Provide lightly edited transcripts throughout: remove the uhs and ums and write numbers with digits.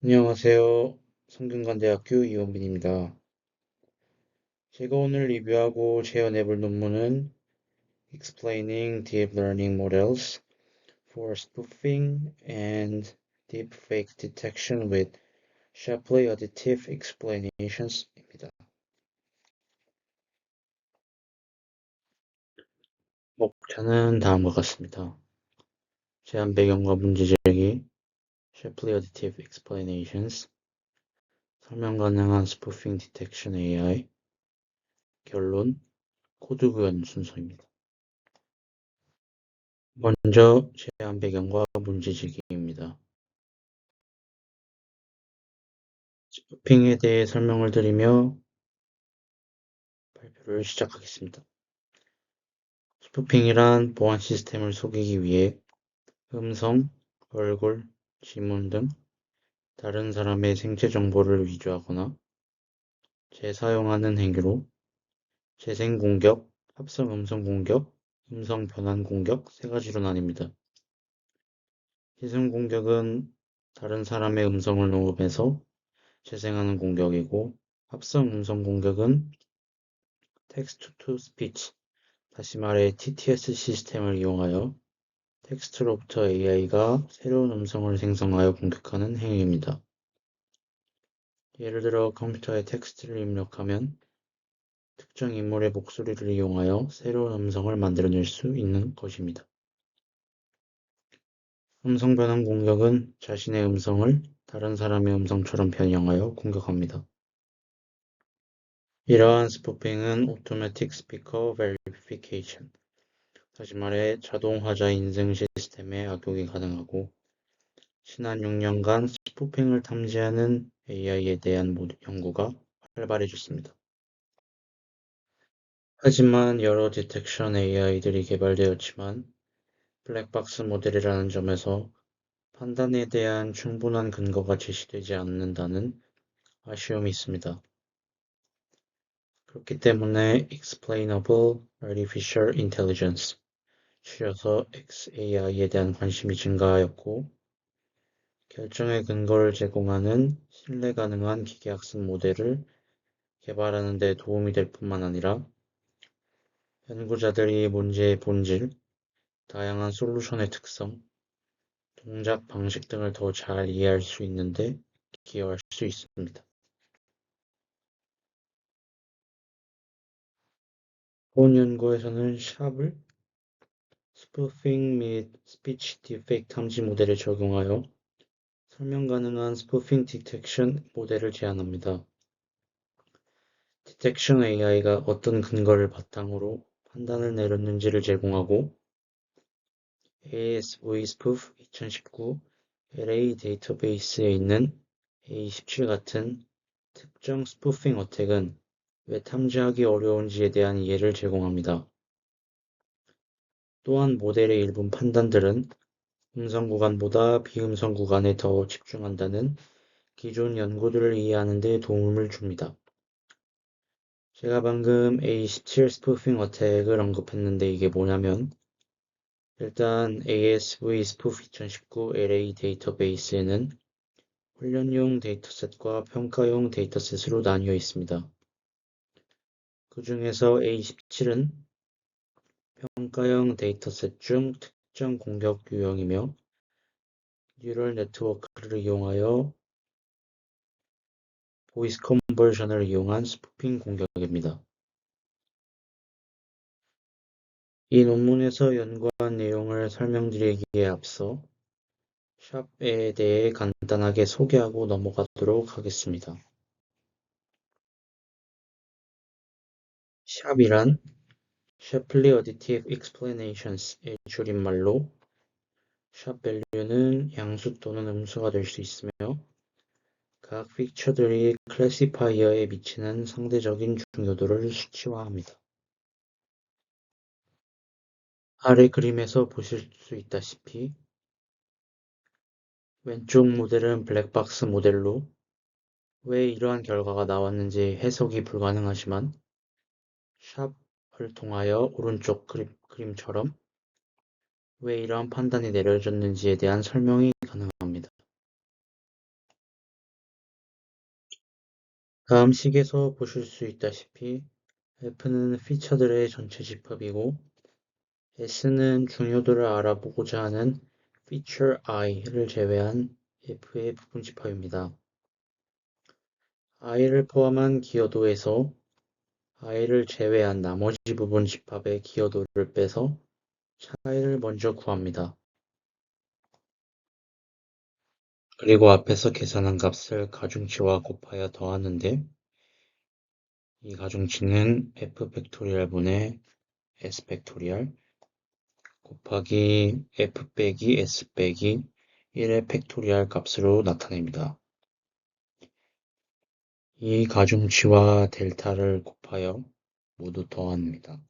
안녕하세요. 성균관대학교 이원빈입니다. 제가 오늘 리뷰하고 재현해볼 논문은 Explaining Deep Learning Models for Spoofing and Deepfake Detection with Shapley Additive Explanations입니다. 목차는 다음과 같습니다. 제한 배경과 문제 제기, Shapley Additive Explanations, 설명 가능한 Spoofing Detection AI, 결론, 코드 구현 순서입니다. 먼저 제한 배경과 문제 제기입니다. 스푸핑에 대해 설명을 드리며 발표를 시작하겠습니다. 스푸핑이란 보안 시스템을 속이기 위해 음성, 얼굴, 지문 등 다른 사람의 생체 정보를 위조하거나 재사용하는 행위로 재생 공격, 합성 음성 공격, 음성 변환 공격 세 가지로 나뉩니다. 재생 공격은 다른 사람의 음성을 녹음해서 재생하는 공격이고, 합성 음성 공격은 텍스트 투 스피치, 다시 말해 TTS 시스템을 이용하여 텍스트로부터 AI가 새로운 음성을 생성하여 공격하는 행위입니다. 예를 들어 컴퓨터에 텍스트를 입력하면 특정 인물의 목소리를 이용하여 새로운 음성을 만들어낼 수 있는 것입니다. 음성 변환 공격은 자신의 음성을 다른 사람의 음성처럼 변형하여 공격합니다. 이러한 스푸핑은 Automatic Speaker Verification, 다시 말해 자동 화자 인증 시스템에 악용이 가능하고, 지난 6년간 스푸핑을 탐지하는 AI에 대한 연구가 활발해졌습니다. 하지만 여러 디텍션 AI들이 개발되었지만 블랙박스 모델이라는 점에서 판단에 대한 충분한 근거가 제시되지 않는다는 아쉬움이 있습니다. 그렇기 때문에 Explainable Artificial Intelligence, 줄여서 XAI에 대한 관심이 증가하였고, 결정의 근거를 제공하는 신뢰 가능한 기계학습 모델을 개발하는 데 도움이 될 뿐만 아니라 연구자들이 문제의 본질, 다양한 솔루션의 특성, 동작 방식 등을 더 잘 이해할 수 있는데 기여할 수 있습니다. 본 연구에서는 샵을 스푸핑 및 스피치 디페이크 탐지 모델에 적용하여 설명 가능한 스푸핑 디텍션 모델을 제안합니다. 디텍션 AI가 어떤 근거를 바탕으로 판단을 내렸는지를 제공하고, ASVSpoof 2019 LA 데이터베이스에 있는 A27 같은 특정 스푸핑 어택은 왜 탐지하기 어려운지에 대한 예를 제공합니다. 또한 모델의 일부 판단들은 음성 구간보다 비음성 구간에 더 집중한다는 기존 연구들을 이해하는 데 도움을 줍니다. 제가 방금 A27 스푸핑 어택을 언급했는데 이게 뭐냐면, 일단 ASV 스푸프 2019 LA 데이터베이스에는 훈련용 데이터셋과 평가용 데이터셋으로 나뉘어 있습니다. 그 중에서 A27은 평가형 데이터셋 중 특정 공격 유형이며 뉴럴 네트워크를 이용하여 보이스 컨버전을 이용한 스푸핑 공격입니다. 이 논문에서 연구한 내용을 설명드리기에 앞서 샵에 대해 간단하게 소개하고 넘어가도록 하겠습니다. 샵이란 Shapley Additive Explanations의 줄임말로, 샵 밸류는 양수 또는 음수가 될 수 있으며 각 피처들이 클래시파이어에 미치는 상대적인 중요도를 수치화합니다. 아래 그림에서 보실 수 있다시피 왼쪽 모델은 블랙박스 모델로 왜 이러한 결과가 나왔는지 해석이 불가능하지만, 샵을 통하여 오른쪽 그림처럼 왜 이러한 판단이 내려졌는지에 대한 설명이 가능합니다. 다음 식에서 보실 수 있다시피 F는 피처들의 전체 집합이고 S는 중요도를 알아보고자 하는 feature i를 제외한 F의 부분 집합입니다. i를 포함한 기여도에서 i를 제외한 나머지 부분 집합의 기여도를 빼서 차이를 먼저 구합니다. 그리고 앞에서 계산한 값을 가중치와 곱하여 더하는데 이 가중치는 f 팩토리얼분의 s 팩토리얼 곱하기 f 빼기 s 빼기 1의 팩토리얼 값으로 나타냅니다. 이 가중치와 델타를 곱하여 모두 더합니다.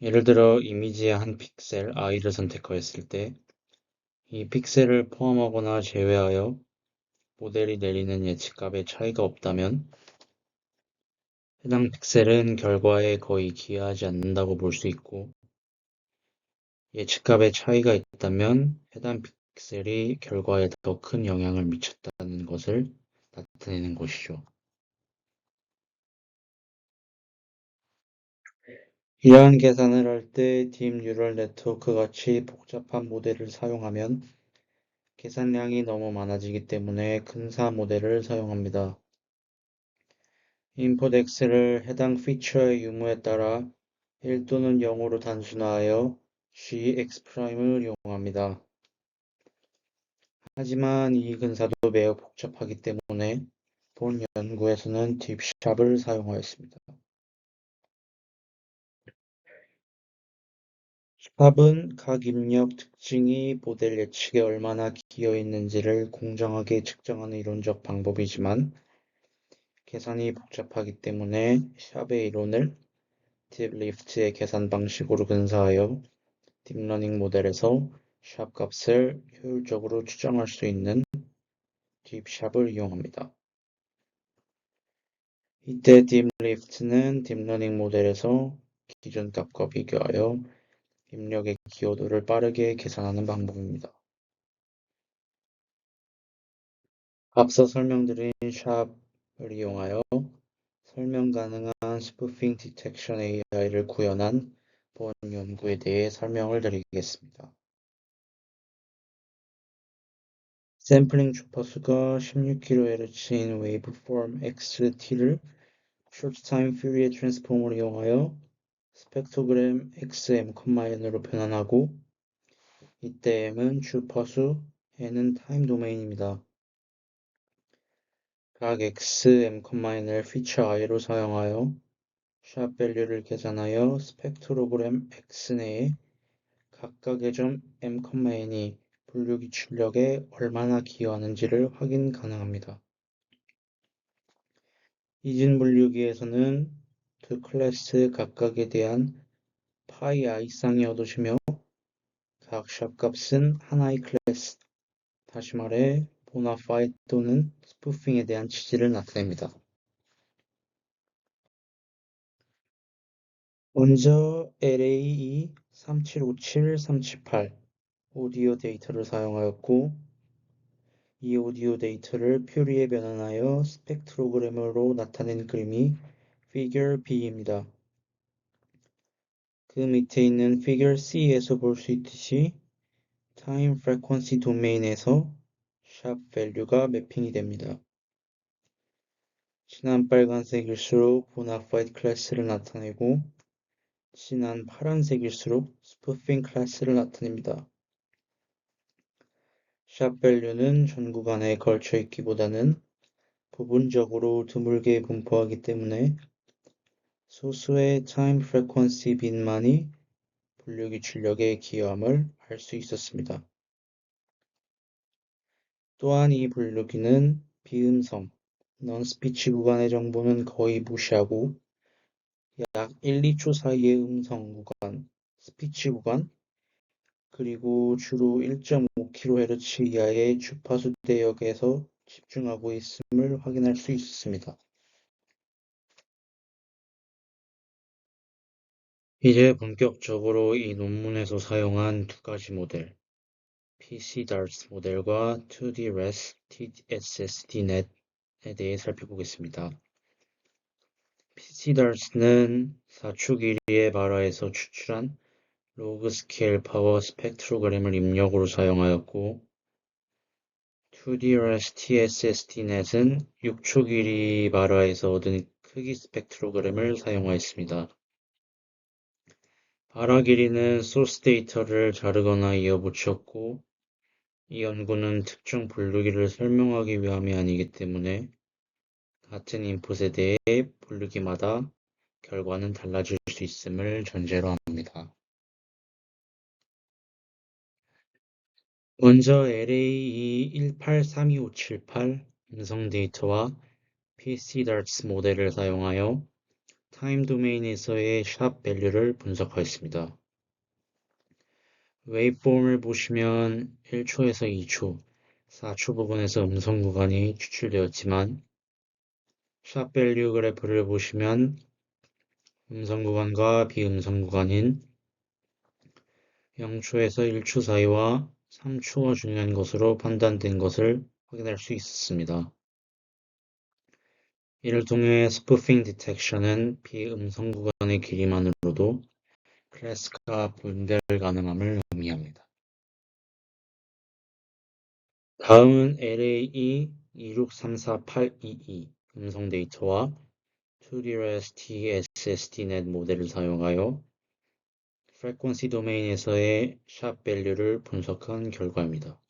예를 들어 이미지의 한 픽셀 i를 선택하였을 때 이 픽셀을 포함하거나 제외하여 모델이 내리는 예측값에 차이가 없다면 해당 픽셀은 결과에 거의 기여하지 않는다고 볼 수 있고 예측값에 차이가 있다면 해당 픽셀이 결과에 더 큰 영향을 미쳤다는 것을 나타내는 것이죠. 이러한 계산을 할 때 딥 뉴럴 네트워크 같이 복잡한 모델을 사용하면 계산량이 너무 많아지기 때문에 근사 모델을 사용합니다. input x를 해당 피처의 유무에 따라 1 또는 0으로 단순화하여 gx'을 이용합니다. 하지만 이 근사도 매우 복잡하기 때문에 본 연구에서는 딥샵을 사용하였습니다. 샵은 각 입력 특징이 모델 예측에 얼마나 기여했는지를 공정하게 측정하는 이론적 방법이지만 계산이 복잡하기 때문에 샵의 이론을 딥리프트의 계산 방식으로 근사하여 딥러닝 모델에서 샵 값을 효율적으로 추정할 수 있는 딥샵을 이용합니다. 이때 딥리프트는 딥러닝 모델에서 기준값과 비교하여 입력의 기여도를 빠르게 계산하는 방법입니다. 앞서 설명드린 샵을 이용하여 설명 가능한 스푸핑 디텍션 AI를 구현한 본 연구에 대해 설명을 드리겠습니다. 샘플링 주파수가 16kHz인 웨이브폼 XT를 쇼트타임 퓨리에 트랜스폼을 이용하여 스펙트로그램 XM,N으로 변환하고 이때 M은 주파수, N은 타임 도메인입니다. 각 XM,N을 피처 i로 사용하여 샵 밸류를 계산하여 스펙트로그램 X 내에 각각의 점 M,N이 분류기 출력에 얼마나 기여하는지를 확인 가능합니다. 이진 분류기에서는 두 클래스 각각에 대한 파이 i쌍이 얻어지며 각 샵값은 하나의 클래스, 다시 말해 보나파이드 또는 스푸핑에 대한 취지를 나타냅니다. 먼저 LAE 3757378 오디오 데이터를 사용하였고 이 오디오 데이터를 퓨리에 변환하여 스펙트로그램으로 나타낸 그림이 Figure B입니다. 그 밑에 있는 Figure C에서 볼 수 있듯이 Time Frequency 도메인에서 샵 밸류가 매핑이 됩니다. 진한 빨간색일수록 보나파이드 클래스를 나타내고 진한 파란색일수록 스푸핑 클래스를 나타냅니다. 샵 밸류는 전 구간에 걸쳐 있기보다는 부분적으로 드물게 분포하기 때문에 소수의 타임 프리퀀시 빈만이 분류기 출력에 기여함을 알 수 있었습니다. 또한 이 분류기는 비음성, non-스피치 구간의 정보는 거의 무시하고 약 1~2초 사이의 음성 구간, 스피치 구간, 그리고 주로 1.5kHz 이하의 주파수 대역에서 집중하고 있음을 확인할 수 있었습니다. 이제 본격적으로 이 논문에서 사용한 두 가지 모델, PC-DARS 모델과 2D-RES SSDNet 대해 살펴보겠습니다. PCDARS는 4축 1위의 발화에서 추출한 로그 스케일 파워 스펙트로그램을 입력으로 사용하였고, 2DRS TSSD넷은 6축 1위 발화에서 얻은 크기 스펙트로그램을 사용하였습니다. 발화 길이는 소스 데이터를 자르거나 이어붙였고, 이 연구는 특정 분류기를 설명하기 위함이 아니기 때문에 같은 인풋에 대해 분류기마다 결과는 달라질 수 있음을 전제로 합니다. 먼저 LAE183258 음성 데이터와 PCDARTS 모델을 사용하여 타임 도메인에서의 샵 밸류를 분석하였습니다. 웨이폼을 보시면 1초에서 2초, 4초 부분에서 음성 구간이 추출되었지만 샵 밸류 그래프를 보시면 음성 구간과 비음성 구간인 0초에서 1초 사이와 3초가 중요한 것으로 판단된 것을 확인할 수 있었습니다. 이를 통해 스푸핑 디텍션은 비음성 구간의 길이만으로도 클래스가 분별 가능함을 의미합니다. 다음은 LAE 2634822 음성 데이터와 2DRST SSD넷 모델을 사용하여 frequency 도메인에서의 샵 밸류를 분석한 결과입니다.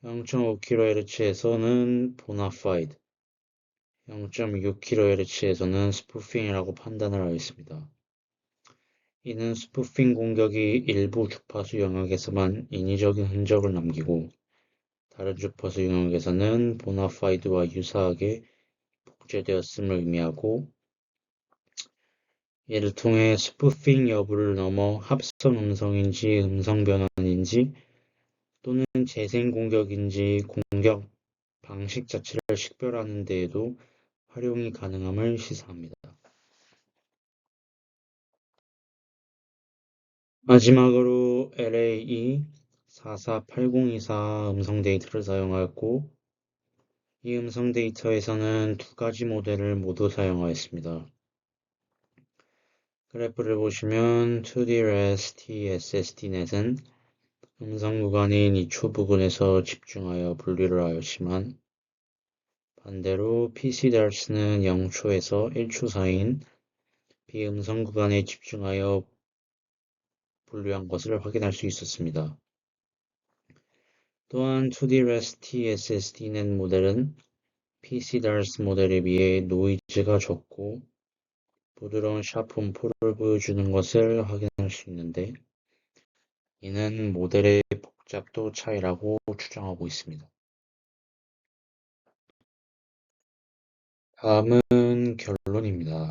0.5kHz에서는 보나파이드, 0.6kHz에서는 스푸핑이라고 판단을 하였습니다. 이는 스푸핑 공격이 일부 주파수 영역에서만 인위적인 흔적을 남기고 다른 주파수 영역에서는 보나파이드와 유사하게 복제되었음을 의미하고, 이를 통해 스푸핑 여부를 넘어 합성 음성인지 음성 변환인지 또는 재생 공격인지 공격 방식 자체를 식별하는 데에도 활용이 가능함을 시사합니다. 마지막으로 LAE 448024 음성 데이터를 사용하였고, 이 음성 데이터에서는 두 가지 모델을 모두 사용하였습니다. 그래프를 보시면 2D's TSSD넷은 음성 구간인 2초 부근에서 집중하여 분류를 하였지만 반대로 PCDARS는 0초에서 1초 사이인 비음성 구간에 집중하여 분류한 것을 확인할 수 있었습니다. 또한 2D's TSSD넷 모델은 PCDARS 모델에 비해 노이즈가 적고 부드러운 샵 분포를 보여주는 것을 확인할 수 있는데, 이는 모델의 복잡도 차이라고 추정하고 있습니다. 다음은 결론입니다.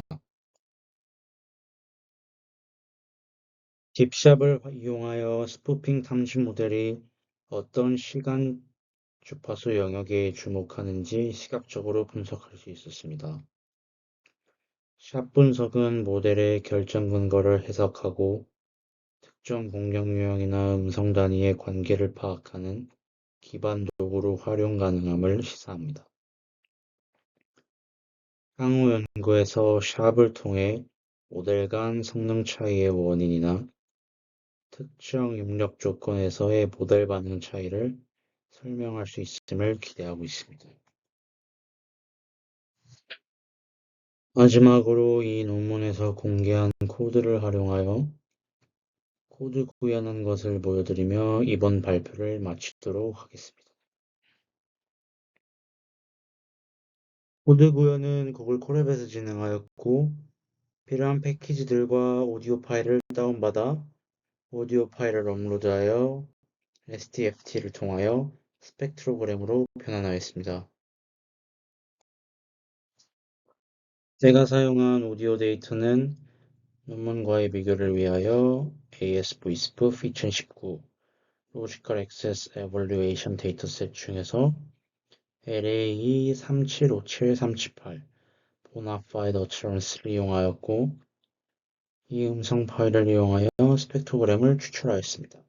딥샵을 이용하여 스푸핑 탐지 모델이 어떤 시간 주파수 영역에 주목하는지 시각적으로 분석할 수 있었습니다. 샵 분석은 모델의 결정 근거를 해석하고 특정 공격 유형이나 음성 단위의 관계를 파악하는 기반 도구로 활용 가능함을 시사합니다. 향후 연구에서 샵을 통해 모델 간 성능 차이의 원인이나 특정 입력 조건에서의 모델 반응 차이를 설명할 수 있음을 기대하고 있습니다. 마지막으로 이 논문에서 공개한 코드를 활용하여 코드 구현한 것을 보여드리며 이번 발표를 마치도록 하겠습니다. 코드 구현은 구글 콜랩에서 진행하였고, 필요한 패키지들과 오디오 파일을 다운받아 오디오 파일을 업로드하여 STFT를 통하여 스펙트로그램으로 변환하였습니다. 제가 사용한 오디오 데이터는 논문과의 비교를 위하여 ASVSPoof 2019 Logical Access Evaluation 데이터셋 중에서 LAE 3757378 Bonafide Utterance를 이용하였고, 이 음성 파일을 이용하여 스펙트로그램을 추출하였습니다.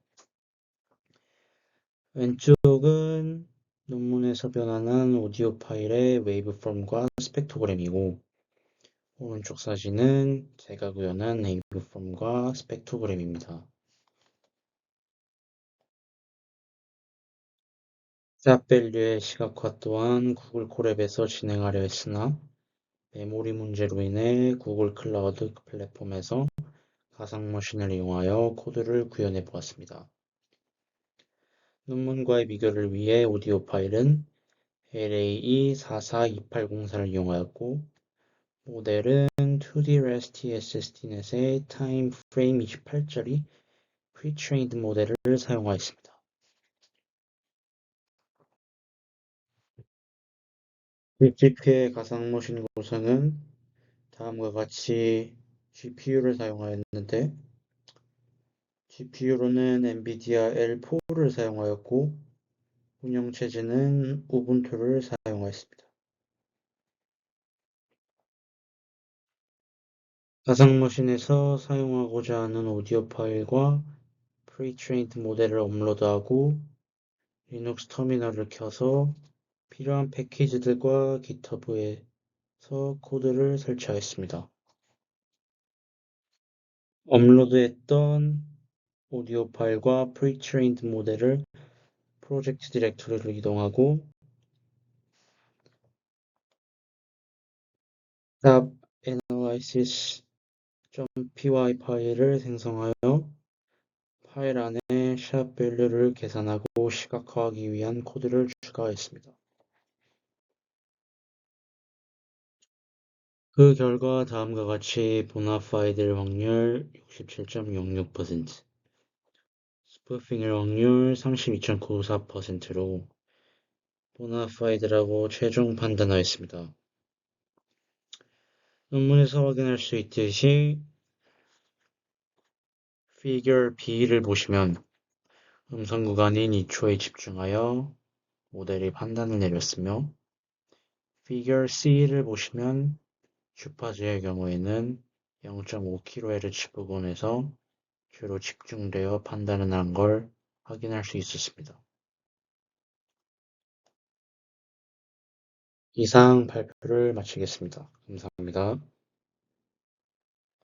왼쪽은 논문에서 변환한 오디오 파일의 웨이브폼과 스펙트로그램이고, 오른쪽 사진은 제가 구현한 웨이브폼과 스펙트로그램입니다. 샵밸류의 시각화 또한 구글 콜앱에서 진행하려 했으나 메모리 문제로 인해 구글 클라우드 플랫폼에서 가상머신을 이용하여 코드를 구현해 보았습니다. 논문과의 비교를 위해 오디오 파일은 LAE44280을 이용하였고, 모델은 2D REST SSD넷의 타임 프레임 28짜리 pre-trained 모델을 사용하였습니다. GPU의 가상머신 구성은 다음과 같이 GPU를 사용하였는데, GPU로는 엔비디아 L4를 사용하였고, 운영체제는 우분투를 사용하였습니다. 가상머신에서 사용하고자 하는 오디오 파일과 pre-trained 모델을 업로드하고 리눅스 터미널을 켜서 필요한 패키지들과 GitHub에서 코드를 설치하였습니다. 업로드했던 오디오 파일과 pre-trained 모델을 프로젝트 디렉토리로 이동하고 tab analysis.py 파일을 생성하여 파일 안에 샵 밸류를 계산하고 시각화하기 위한 코드를 추가했습니다. 그 결과 다음과 같이 보나파이드 확률 67.06%, 스푸핑 확률 32.94%로 보나파이드라고 최종 판단하였습니다. 논문에서 확인할 수 있듯이 피겨 B를 보시면 음성 구간인 2초에 집중하여 모델이 판단을 내렸으며, 피겨 C를 보시면 주파수의 경우에는 0.5kHz 부분에서 주로 집중되어 판단을 한 걸 확인할 수 있었습니다. 이상 발표를 마치겠습니다. 감사합니다.